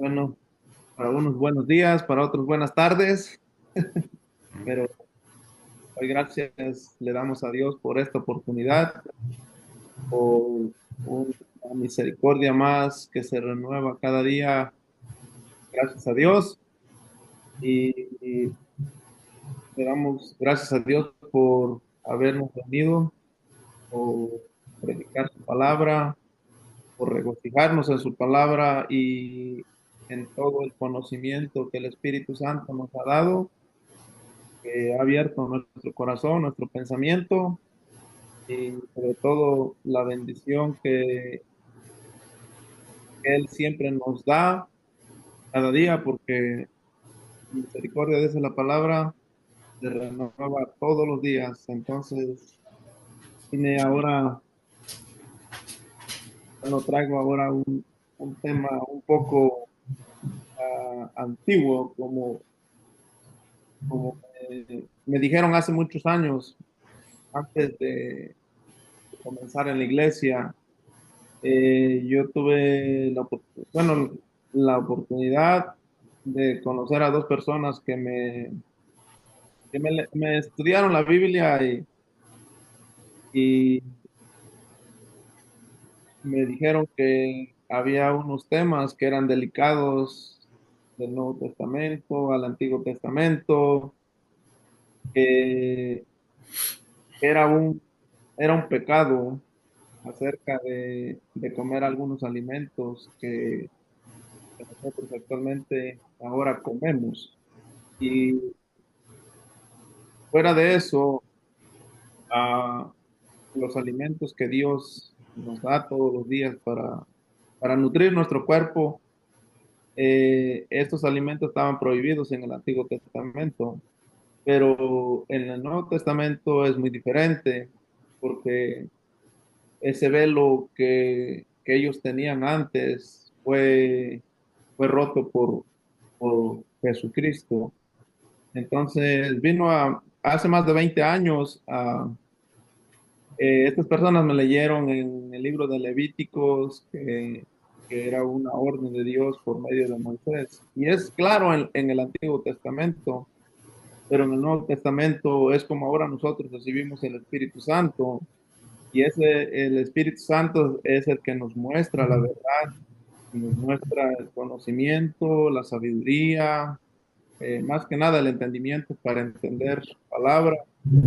Bueno, para unos buenos días, para otros buenas tardes, pero hoy gracias le damos a Dios por esta oportunidad, por una misericordia más que se renueva cada día, gracias a Dios, y le damos gracias a Dios por habernos venido, por predicar su palabra, por regocijarnos en su palabra y en todo el conocimiento que el Espíritu Santo nos ha dado, que ha abierto nuestro corazón, nuestro pensamiento y sobre todo la bendición que Él siempre nos da cada día, porque misericordia, dice la palabra, se renueva todos los días. Entonces, vine ahora, bueno, traigo ahora un tema un poco antiguo, como me dijeron hace muchos años, antes de comenzar en la iglesia. Yo tuve bueno, la oportunidad de conocer a dos personas que me estudiaron la Biblia y me dijeron que había unos temas que eran delicados del Nuevo Testamento al Antiguo Testamento, que era un pecado acerca de comer algunos alimentos que nosotros actualmente ahora comemos. Y fuera de eso, a los alimentos que Dios nos da todos los días para nutrir nuestro cuerpo, estos alimentos estaban prohibidos en el Antiguo Testamento, pero en el Nuevo Testamento es muy diferente, porque ese velo que ellos tenían antes fue roto por Jesucristo. Entonces hace más de 20 años. Estas personas me leyeron en el libro de Levíticos que era una orden de Dios por medio de Moisés. Y es claro en el Antiguo Testamento, pero en el Nuevo Testamento es como ahora nosotros recibimos el Espíritu Santo. Y el Espíritu Santo es el que nos muestra la verdad, nos muestra el conocimiento, la sabiduría, más que nada el entendimiento para entender su palabra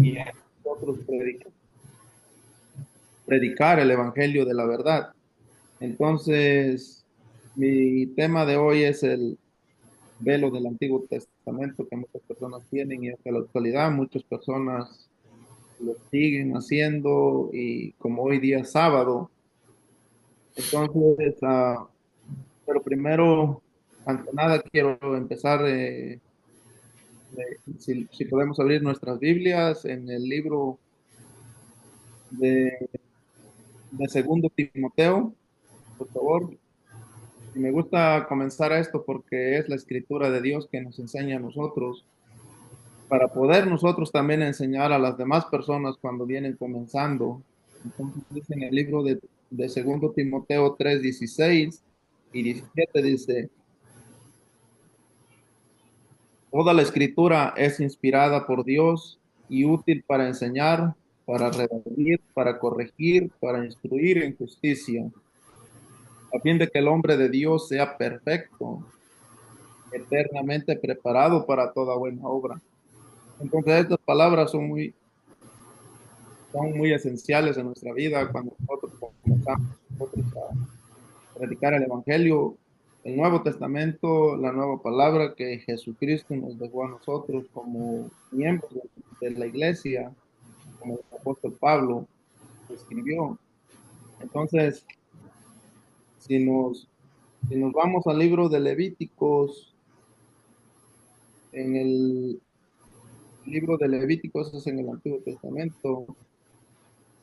y a nosotros predicar el Evangelio de la verdad. Entonces, mi tema de hoy es el velo del Antiguo Testamento que muchas personas tienen y hasta la actualidad muchas personas lo siguen haciendo y como hoy día es sábado. Entonces, pero primero, ante nada, quiero empezar, si podemos abrir nuestras Biblias en el libro de, de Segundo Timoteo, por favor. Y me gusta comenzar esto porque es la escritura de Dios que nos enseña a nosotros, para poder nosotros también enseñar a las demás personas cuando vienen comenzando. Entonces dice en el libro de Segundo Timoteo 3:16 y 17 dice, toda la escritura es inspirada por Dios y útil para enseñar, para redarguir, para corregir, para instruir en justicia, a fin de que el hombre de Dios sea perfecto, eternamente preparado para toda buena obra. Entonces, estas palabras son muy esenciales en nuestra vida cuando nosotros comenzamos nosotros a predicar el Evangelio, el Nuevo Testamento, la nueva palabra que Jesucristo nos dejó a nosotros como miembros de la iglesia, como el apóstol Pablo escribió. Entonces, si nos, si nos vamos al libro de Levíticos, en el libro de Levíticos es en el Antiguo Testamento.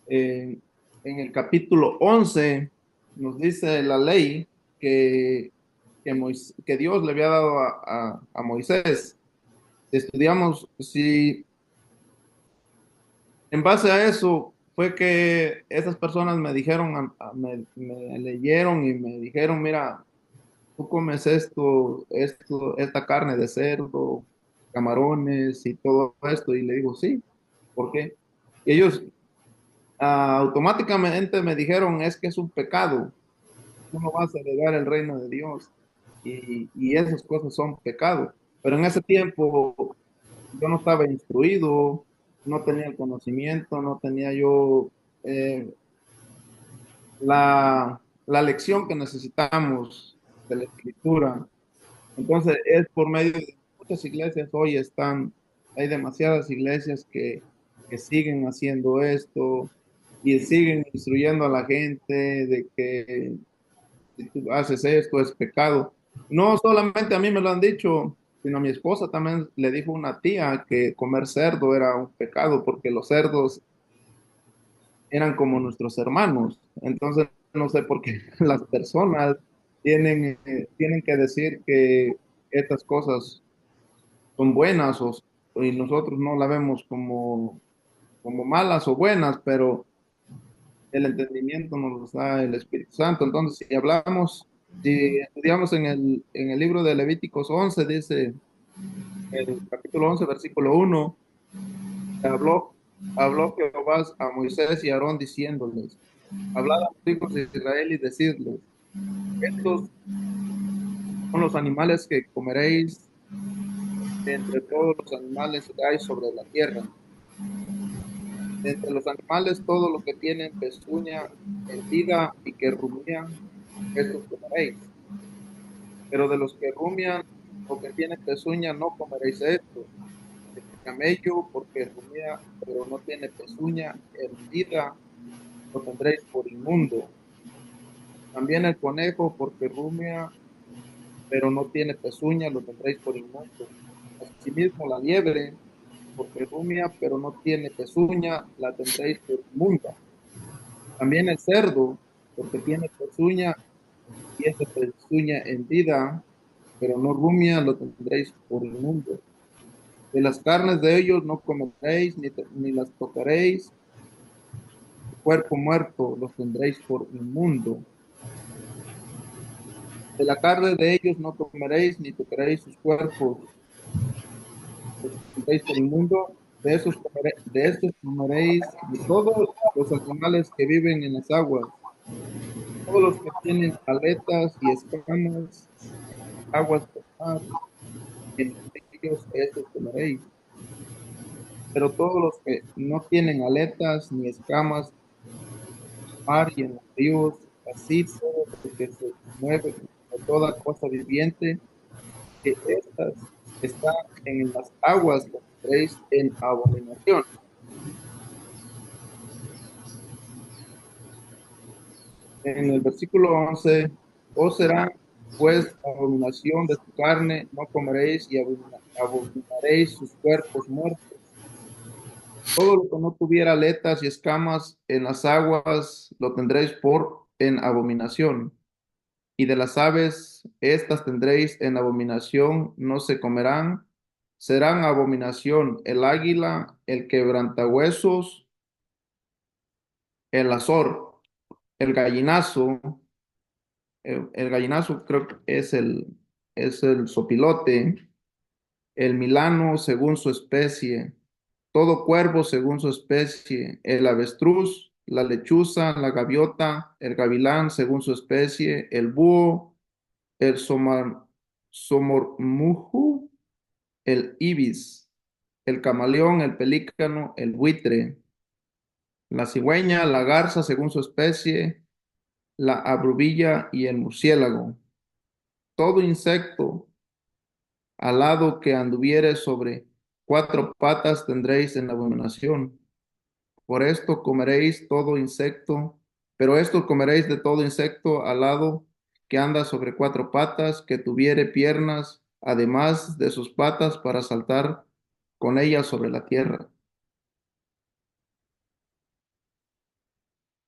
En, en el capítulo 11 nos dice la ley que Dios le había dado a Moisés. Estudiamos si en base a eso fue que esas personas me dijeron, me leyeron y me dijeron, mira, tú comes esta carne de cerdo, camarones y todo esto, y le digo, sí, ¿por qué? Y ellos automáticamente me dijeron, es que es un pecado, tú no vas a heredar el reino de Dios, y esas cosas son pecado. Pero en ese tiempo yo no estaba instruido, no tenía el conocimiento, no tenía yo eh, la lección que necesitamos de la escritura. Entonces, es por medio de muchas iglesias hoy hay demasiadas iglesias que siguen haciendo esto y siguen instruyendo a la gente de que si tú haces esto es pecado. No solamente a mí me lo han dicho, sino a mi esposa también le dijo una tía que comer cerdo era un pecado porque los cerdos eran como nuestros hermanos. Entonces, no sé por qué las personas tienen que decir que estas cosas son buenas y nosotros no la vemos como malas o buenas, pero el entendimiento nos lo da el Espíritu Santo. Entonces, si estudiamos en el libro de Levíticos 11, dice el capítulo 11 versículo 1, habló, habló Jehová a Moisés y a Aarón diciéndoles, hablad a los hijos de Israel y decidles, estos son los animales que comeréis de entre todos los animales que hay sobre la tierra. De entre los animales, todo lo que tienen pezuña hendida y que rumian, estos comeréis. Pero de los que rumian o que tienen pezuña, no comeréis esto. El camello, porque rumia, pero no tiene pezuña hendida, lo tendréis por inmundo. También el conejo, porque rumia, pero no tiene pezuña, lo tendréis por inmundo. Asimismo la liebre, porque rumia, pero no tiene pezuña, la tendréis por inmunda. También el cerdo, porque tiene pezuña y esa pezuña hendida, pero no rumia, lo tendréis por inmundo. De las carnes de ellos no comeréis, ni las tocaréis, cuerpo muerto los tendréis por inmundo. De la carne de ellos no comeréis, ni tocaréis sus cuerpos, los tendréis por inmundo. De estos comeréis de todos los animales que viven en las aguas, todos los que tienen aletas y escamas, aguas del mar, en ellos estos comeréis. Pero todos los que no tienen aletas ni escamas, mar y en los ríos, así todo lo que se mueve, como toda cosa viviente, que estas está en las aguas, lo tendréis en abominación. En el versículo 11, os será pues abominación de su carne, no comeréis y abominaréis sus cuerpos muertos. Todo lo que no tuviera aletas y escamas en las aguas, lo tendréis por en abominación. Y de las aves, estas tendréis en abominación, no se comerán, serán abominación el águila, el quebrantahuesos, el azor, el gallinazo, el gallinazo creo que es el sopilote, el milano según su especie, todo cuervo según su especie, el avestruz, la lechuza, la gaviota, el gavilán según su especie, el búho, el somormuju, el ibis, el camaleón, el pelícano, el buitre, la cigüeña, la garza según su especie, la abrubilla y el murciélago. Todo insecto alado que anduviere sobre cuatro patas tendréis en abominación. Por esto comeréis todo insecto, pero esto comeréis de todo insecto alado que anda sobre cuatro patas, que tuviere piernas, además de sus patas, para saltar con ellas sobre la tierra.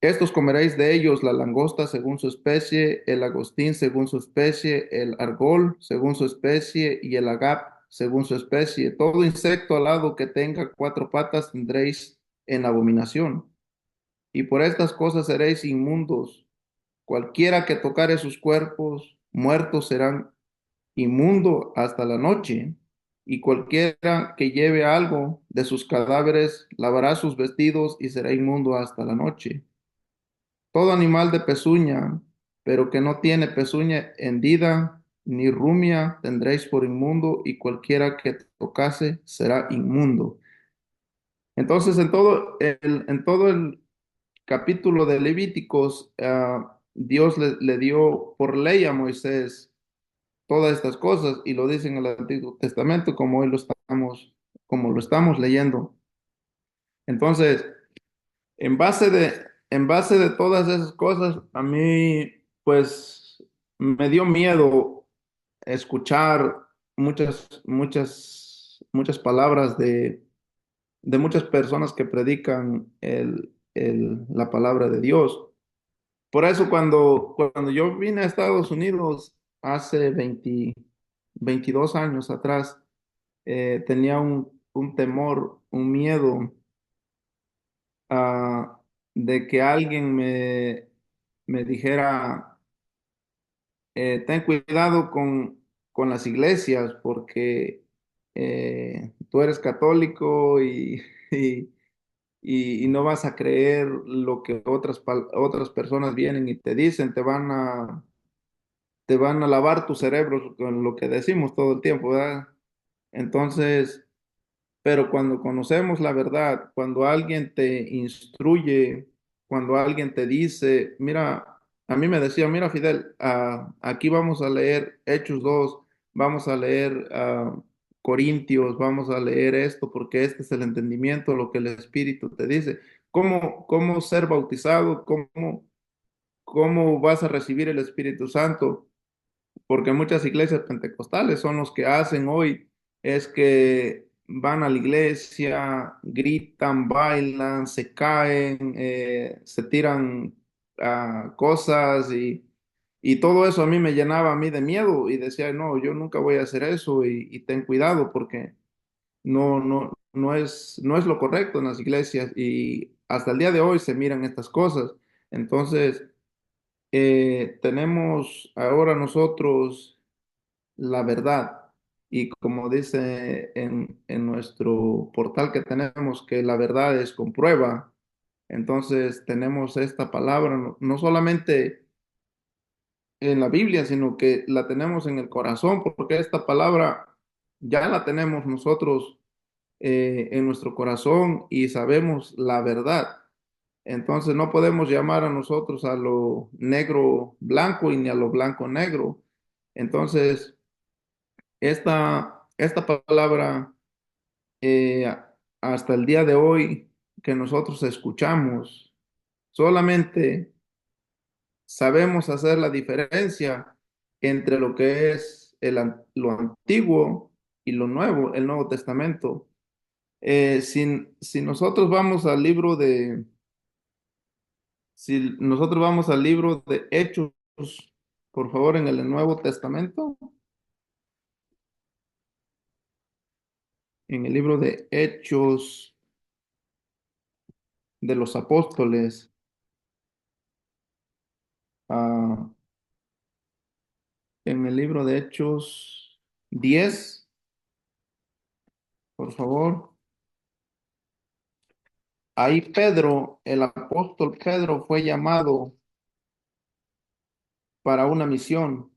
Estos comeréis de ellos la langosta según su especie, el agostín según su especie, el argol según su especie y el agap según su especie. Todo insecto alado que tenga cuatro patas tendréis en abominación. Y por estas cosas seréis inmundos. Cualquiera que tocare sus cuerpos, muertos serán inmundo hasta la noche, y cualquiera que lleve algo de sus cadáveres lavará sus vestidos y será inmundo hasta la noche. Todo animal de pezuña, pero que no tiene pezuña hendida ni rumia, tendréis por inmundo, y cualquiera que tocase será inmundo. Entonces, en todo el capítulo de Levíticos, Dios le dio por ley a Moisés todas estas cosas, y lo dice en el Antiguo Testamento como hoy como lo estamos leyendo. Entonces, en base de todas esas cosas, a mí, pues, me dio miedo escuchar muchas palabras de muchas personas que predican la palabra de Dios. Por eso cuando yo vine a Estados Unidos hace 22 años atrás, tenía un temor, un miedo, ah, de que alguien me dijera, ten cuidado con las iglesias porque tú eres católico y, y no vas a creer lo que otras personas vienen y te dicen, te van a lavar tu cerebro con lo que decimos todo el tiempo, ¿verdad? Entonces, pero cuando conocemos la verdad, cuando alguien te instruye, cuando alguien te dice, mira, a mí me decía, mira, Fidel, aquí vamos a leer Hechos 2, vamos a leer Corintios, vamos a leer esto, porque este es el entendimiento, lo que el Espíritu te dice. ¿Cómo ser bautizado? ¿Cómo vas a recibir el Espíritu Santo? Porque muchas iglesias pentecostales son los que hacen hoy, es que van a la iglesia, gritan, bailan, se caen, se tiran cosas y todo eso a mí me llenaba a mí de miedo y decía, no, yo nunca voy a hacer eso y ten cuidado porque no es lo correcto en las iglesias y hasta el día de hoy se miran estas cosas. Entonces, tenemos ahora nosotros la verdad. Y como dice en nuestro portal que tenemos, que la verdad es con prueba, entonces tenemos esta palabra no solamente en la Biblia, sino que la tenemos en el corazón, porque esta palabra ya la tenemos nosotros en nuestro corazón y sabemos la verdad. Entonces no podemos llamar a nosotros a lo negro blanco y ni a lo blanco negro. Entonces, esta palabra, eh, hasta el día de hoy que nosotros escuchamos, solamente sabemos hacer la diferencia entre lo que es lo antiguo y lo nuevo, el Nuevo Testamento. Si nosotros vamos al libro si nosotros vamos al libro de Hechos, por favor, en el Nuevo Testamento, en el libro de Hechos de los Apóstoles, ah, en el libro de Hechos 10, por favor. Ahí Pedro, el apóstol Pedro, fue llamado para una misión,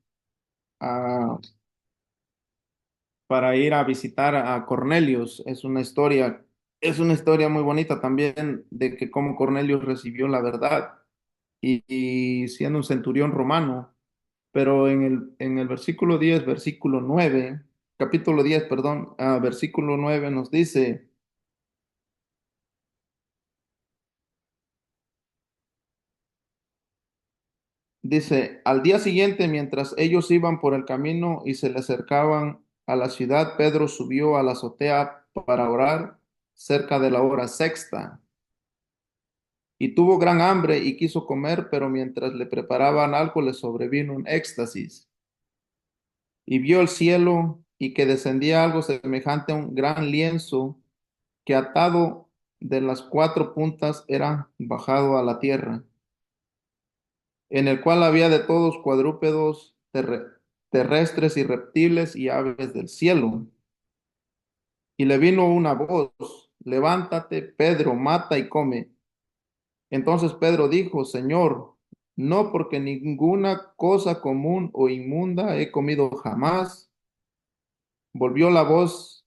ah, para ir a visitar a Cornelius. Es una historia muy bonita también de que cómo Cornelius recibió la verdad y siendo un centurión romano. Pero en el versículo 10 versículo 9 capítulo 10 perdón, versículo 9 nos dice. Dice, al día siguiente, mientras ellos iban por el camino y se le acercaban a la ciudad, Pedro subió a la azotea para orar cerca de la hora sexta. Y tuvo gran hambre y quiso comer, pero mientras le preparaban algo le sobrevino un éxtasis. Y vio el cielo y que descendía algo semejante a un gran lienzo que atado de las cuatro puntas era bajado a la tierra, en el cual había de todos cuadrúpedos terre- terrestres y reptiles y aves del cielo. Y le vino una voz, levántate, Pedro, mata y come. Entonces Pedro dijo, Señor, no porque ninguna cosa común o inmunda he comido jamás. Volvió la voz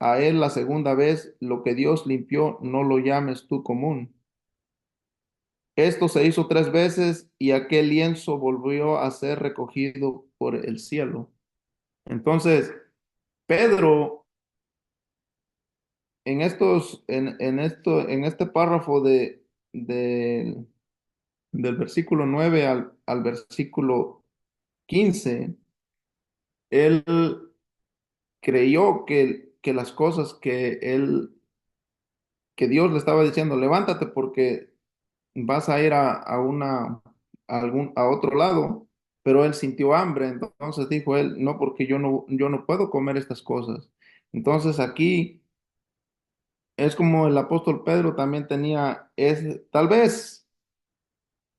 a él la segunda vez, lo que Dios limpió, no lo llames tú común. Esto se hizo tres veces y aquel lienzo volvió a ser recogido por el cielo. Entonces, Pedro, en este párrafo del versículo 9 al versículo 15, él creyó que las cosas que Dios le estaba diciendo, levántate porque vas a ir a otro lado, pero él sintió hambre, entonces dijo él, no, porque yo no puedo comer estas cosas. Entonces aquí es como el apóstol Pedro también tal vez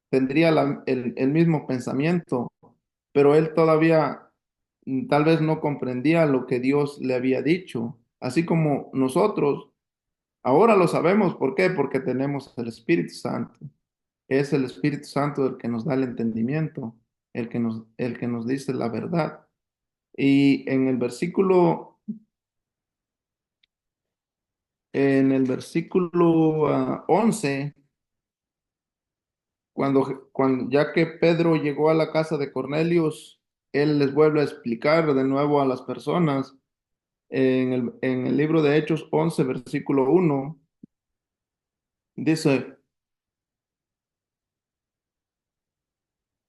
tendría el mismo pensamiento, pero él todavía tal vez no comprendía lo que Dios le había dicho, así como nosotros ahora lo sabemos. ¿Por qué? Porque tenemos el Espíritu Santo. Es el Espíritu Santo el que nos da el entendimiento, el que nos dice la verdad. Y en el versículo 11, ya que Pedro llegó a la casa de Cornelius, él les vuelve a explicar de nuevo a las personas en el libro de Hechos 11, versículo 1, dice,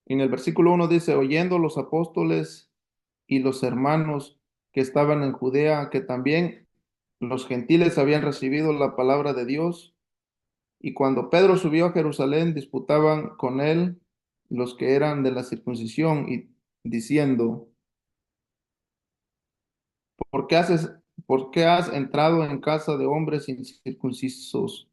en el versículo 1 dice, oyendo los apóstoles y los hermanos que estaban en Judea, que también los gentiles habían recibido la palabra de Dios, y cuando Pedro subió a Jerusalén, disputaban con él los que eran de la circuncisión y diciendo, ¿por qué por qué has entrado en casa de hombres incircuncisos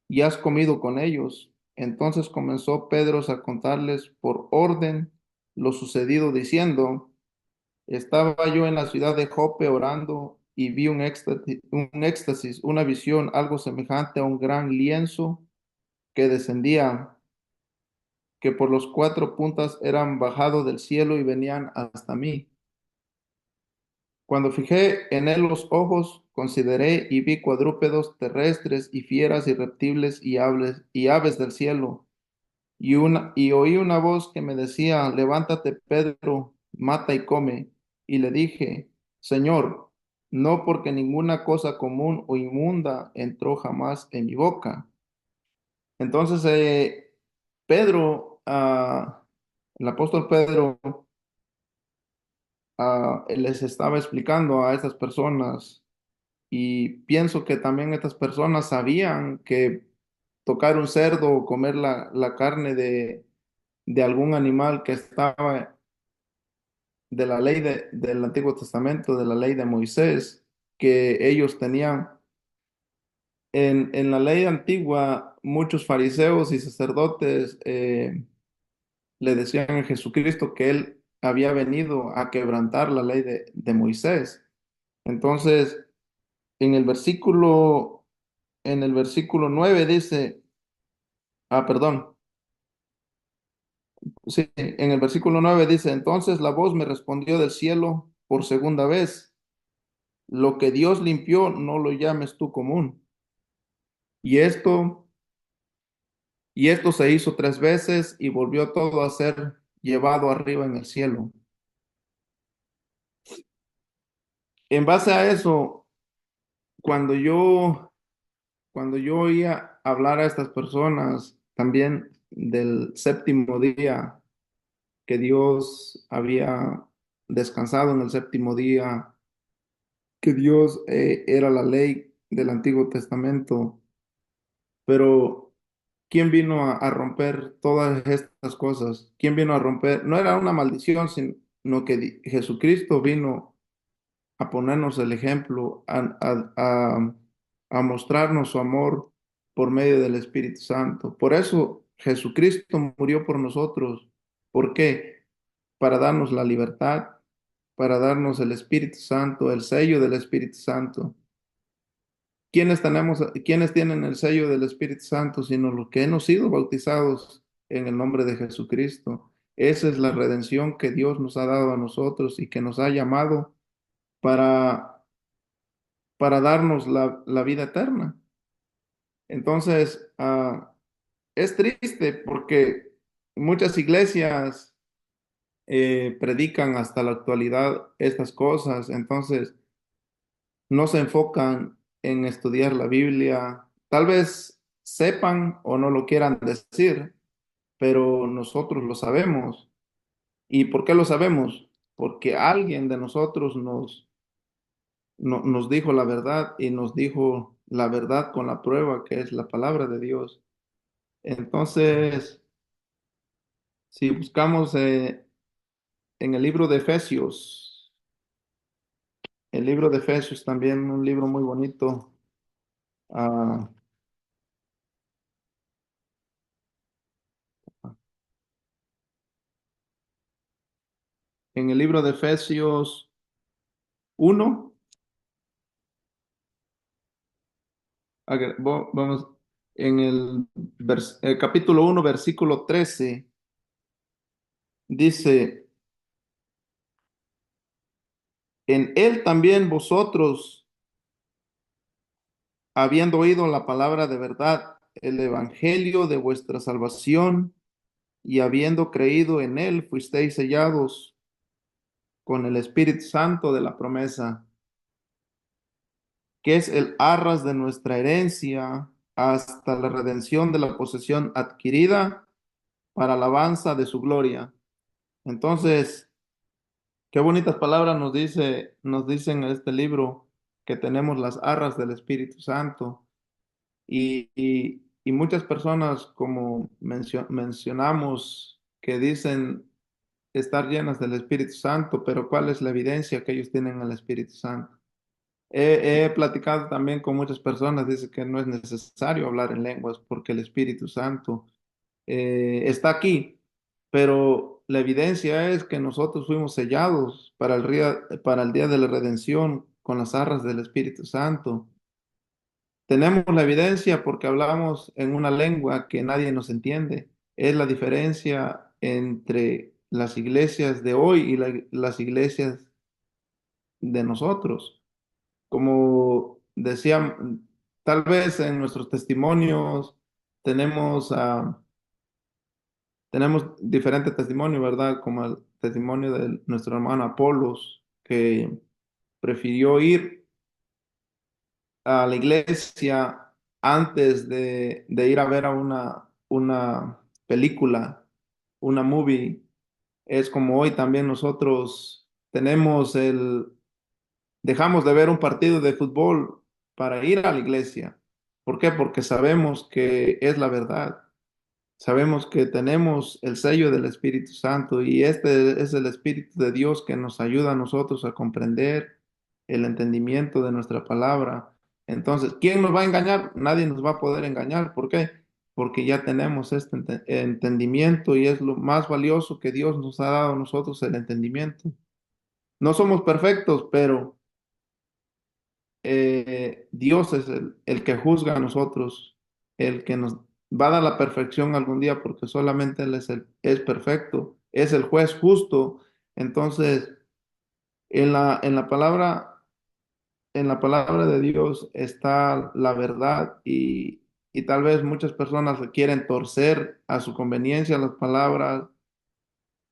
y has comido con ellos? Entonces comenzó Pedro a contarles por orden lo sucedido, diciendo, estaba yo en la ciudad de Jope orando y vi una visión, algo semejante a un gran lienzo que descendía, que por los cuatro puntas eran bajado del cielo y venían hasta mí. Cuando fijé en él los ojos, consideré y vi cuadrúpedos terrestres y fieras y reptiles y aves del cielo. Y oí una voz que me decía, levántate, Pedro, mata y come. Y le dije, Señor, no porque ninguna cosa común o inmunda entró jamás en mi boca. Entonces, Pedro, el apóstol Pedro, les estaba explicando a estas personas, y pienso que también estas personas sabían que tocar un cerdo o comer la carne de algún animal que estaba de la ley del Antiguo Testamento, de la ley de Moisés, que ellos tenían. En la ley antigua, muchos fariseos y sacerdotes le decían a Jesucristo que él había venido a quebrantar la ley de Moisés. Entonces, en el versículo, en el versículo 9 dice, perdón, sí, en el versículo 9 dice, entonces la voz me respondió del cielo por segunda vez, lo que Dios limpió, no lo llames tú común. Y esto, y esto se hizo tres veces y volvió todo a ser llevado arriba en el cielo. En base a eso, cuando yo, cuando yo oía hablar a estas personas también del séptimo día, que Dios había descansado en el séptimo día, que Dios era la ley del Antiguo Testamento, pero ¿quién vino a romper todas estas cosas? ¿Quién vino a romper? No era una maldición, sino que Jesucristo vino a ponernos el ejemplo, a mostrarnos su amor por medio del Espíritu Santo. Por eso Jesucristo murió por nosotros. ¿Por qué? para darnos la libertad, para darnos el Espíritu Santo, el sello del Espíritu Santo. ¿Quiénes tienen el sello del Espíritu Santo? Sino los que hemos sido bautizados en el nombre de Jesucristo. Esa es la redención que Dios nos ha dado a nosotros y que nos ha llamado para, para darnos la vida eterna. Entonces, es triste porque muchas iglesias predican hasta la actualidad estas cosas, entonces no se enfocan en estudiar la Biblia. Tal vez sepan o no lo quieran decir, pero nosotros lo sabemos. ¿Y por qué lo sabemos? Porque alguien de nosotros nos dijo la verdad y nos dijo la verdad con la prueba que es la palabra de Dios. Entonces, si buscamos en el libro de Efesios, el libro de Efesios también un libro muy bonito. ah, en el libro de Efesios 1, vamos, en el capítulo 1, versículo 13, dice, en él también vosotros, habiendo oído la palabra de verdad, el evangelio de vuestra salvación, y habiendo creído en él, fuisteis sellados con el Espíritu Santo de la promesa, que es el arras de nuestra herencia hasta la redención de la posesión adquirida para alabanza de su gloria. Entonces, qué bonitas palabras nos dicen en este libro que tenemos las arras del Espíritu Santo y muchas personas, como mencionamos, que dicen estar llenas del Espíritu Santo, pero ¿cuál es la evidencia que ellos tienen el Espíritu Santo? He platicado también con muchas personas, dice que no es necesario hablar en lenguas porque el Espíritu Santo está aquí, pero la evidencia es que nosotros fuimos sellados para el día de la redención con las arras del Espíritu Santo. Tenemos la evidencia porque hablamos en una lengua que nadie nos entiende. Es la diferencia entre las iglesias de hoy y las iglesias de nosotros. Como decía, tal vez en nuestros testimonios tenemos, tenemos diferentes testimonios, ¿verdad? Como el testimonio de nuestro hermano Apolos, que prefirió ir a la iglesia antes de ir a ver a una película, una movie. Es como hoy también nosotros dejamos de ver un partido de fútbol para ir a la iglesia. ¿Por qué? Porque sabemos que es la verdad. Sabemos que tenemos el sello del Espíritu Santo y este es el Espíritu de Dios que nos ayuda a nosotros a comprender el entendimiento de nuestra palabra. Entonces, ¿quién nos va a engañar? Nadie nos va a poder engañar. ¿Por qué? Porque ya tenemos este entendimiento y es lo más valioso que Dios nos ha dado a nosotros, el entendimiento. No somos perfectos, pero Dios es el que juzga a nosotros, el que nos va a dar la perfección algún día, porque solamente Él es perfecto, es el juez justo. Entonces, en la palabra de Dios está la verdad y tal vez muchas personas quieren torcer a su conveniencia las palabras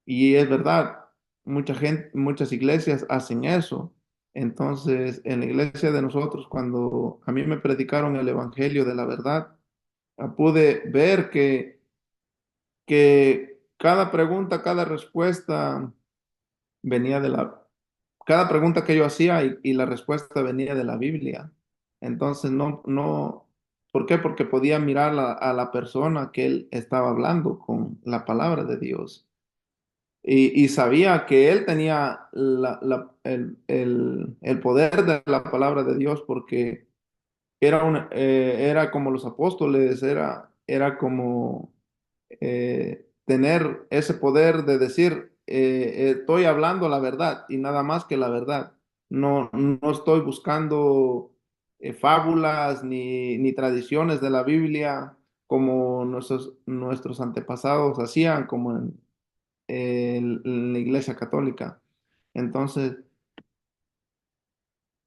y es verdad, mucha gente, muchas iglesias hacen eso. Entonces, en la iglesia de nosotros, cuando a mí me predicaron el evangelio de la verdad, pude ver que cada pregunta, cada respuesta venía cada pregunta que yo hacía y la respuesta venía de la Biblia. Entonces, ¿por qué? Porque podía mirar a la persona que él estaba hablando con la palabra de Dios. Y sabía que él tenía el poder de la palabra de Dios porque era como los apóstoles, era como tener ese poder de decir estoy hablando la verdad y nada más que la verdad. No estoy buscando fábulas ni tradiciones de la Biblia como nuestros antepasados hacían, como en la Iglesia Católica. Entonces,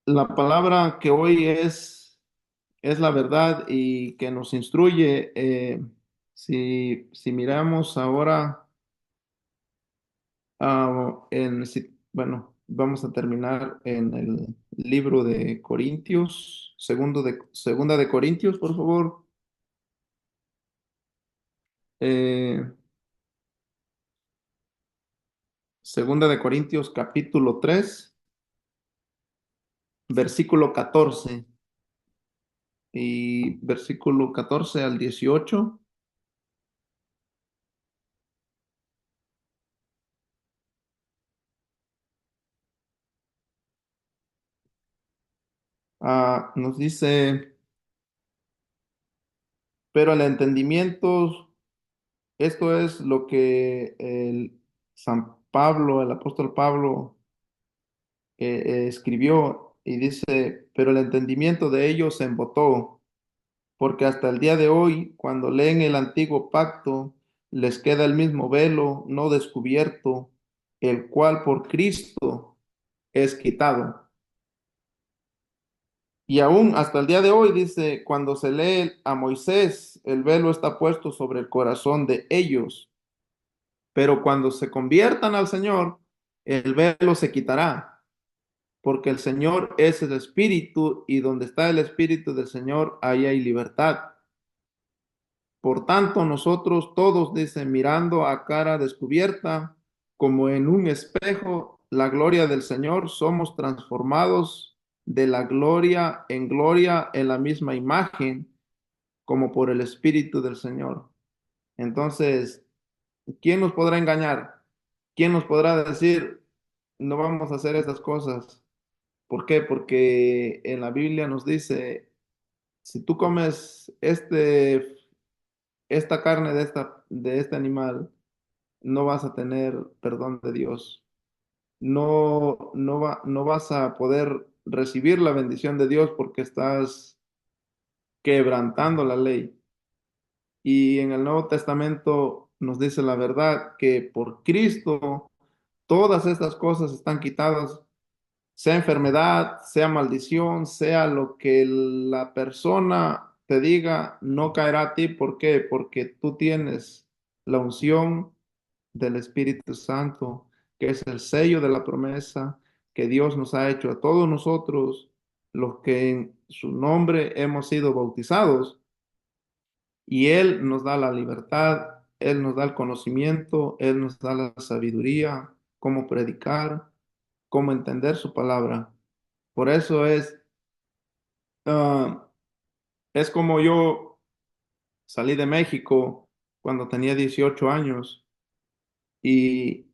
la palabra que hoy es la verdad y que nos instruye. Si miramos ahora, bueno, vamos a terminar en el libro de Corintios, segunda de Corintios, por favor. Eh, Segunda de Corintios, capítulo 3 versículo 14 y versículo 14 al 18. Nos dice, pero el entendimiento, esto es lo que el San Pablo, el apóstol Pablo, escribió y dice, pero el entendimiento de ellos se embotó, porque hasta el día de hoy, cuando leen el antiguo pacto, les queda el mismo velo no descubierto, el cual por Cristo es quitado. Y aún hasta el día de hoy dice, cuando se lee a Moisés, el velo está puesto sobre el corazón de ellos, pero cuando se conviertan al Señor, el velo se quitará, porque el Señor es el Espíritu y donde está el Espíritu del Señor, ahí hay libertad. Por tanto, nosotros todos, dice, mirando a cara descubierta, como en un espejo, la gloria del Señor, somos transformados de la gloria en la misma imagen, como por el Espíritu del Señor. Entonces, ¿quién nos podrá engañar? ¿Quién nos podrá decir, no vamos a hacer estas cosas? ¿Por qué? Porque en la Biblia nos dice, si tú comes esta carne de este animal, no vas a tener perdón de Dios. No vas a poder recibir la bendición de Dios porque estás quebrantando la ley. Y en el Nuevo Testamento nos dice la verdad que por Cristo todas estas cosas están quitadas, sea enfermedad, sea maldición, sea lo que la persona te diga, no caerá a ti. ¿Por qué? Porque tú tienes la unción del Espíritu Santo, que es el sello de la promesa que Dios nos ha hecho a todos nosotros, los que en su nombre hemos sido bautizados, y Él nos da la libertad, Él nos da el conocimiento, Él nos da la sabiduría, cómo predicar, cómo entender su palabra. Por eso ah, es como yo salí de México cuando tenía 18 años y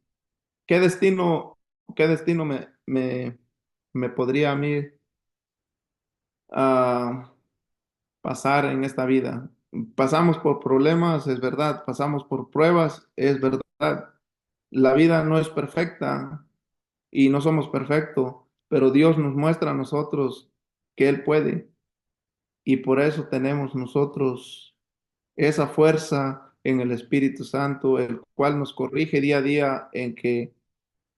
qué destino, qué destino me podría a mí ah, pasar en esta vida. Pasamos por problemas, es verdad, pasamos por pruebas, es verdad. La vida no es perfecta y no somos perfectos, pero Dios nos muestra a nosotros que Él puede y por eso tenemos nosotros esa fuerza en el Espíritu Santo, el cual nos corrige día a día en que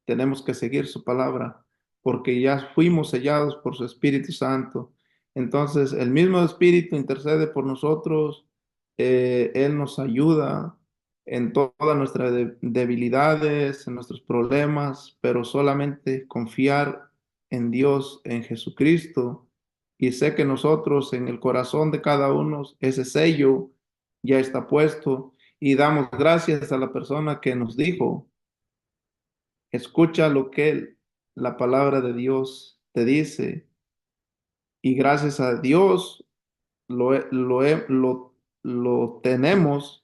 tenemos que seguir su palabra, porque ya fuimos sellados por su Espíritu Santo. Entonces, el mismo Espíritu intercede por nosotros, Él nos ayuda en todas nuestras debilidades, en nuestros problemas, pero solamente confiar en Dios, en Jesucristo. Y sé que nosotros, en el corazón de cada uno, ese sello ya está puesto y damos gracias a la persona que nos dijo. Escucha lo que la palabra de Dios te dice y gracias a Dios lo tenemos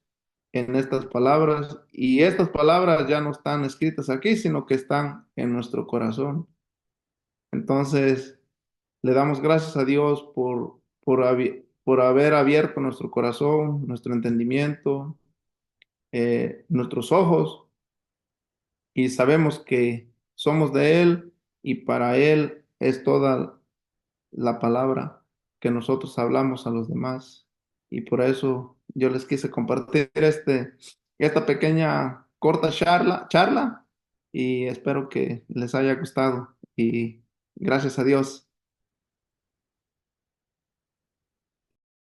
en estas palabras y estas palabras ya no están escritas aquí, sino que están en nuestro corazón. Entonces, le damos gracias a Dios por haber abierto nuestro corazón, nuestro entendimiento, nuestros ojos y sabemos que somos de Él y para Él es toda la palabra que nosotros hablamos a los demás. Y por eso yo les quise compartir esta pequeña corta charla y espero que les haya gustado y gracias a Dios.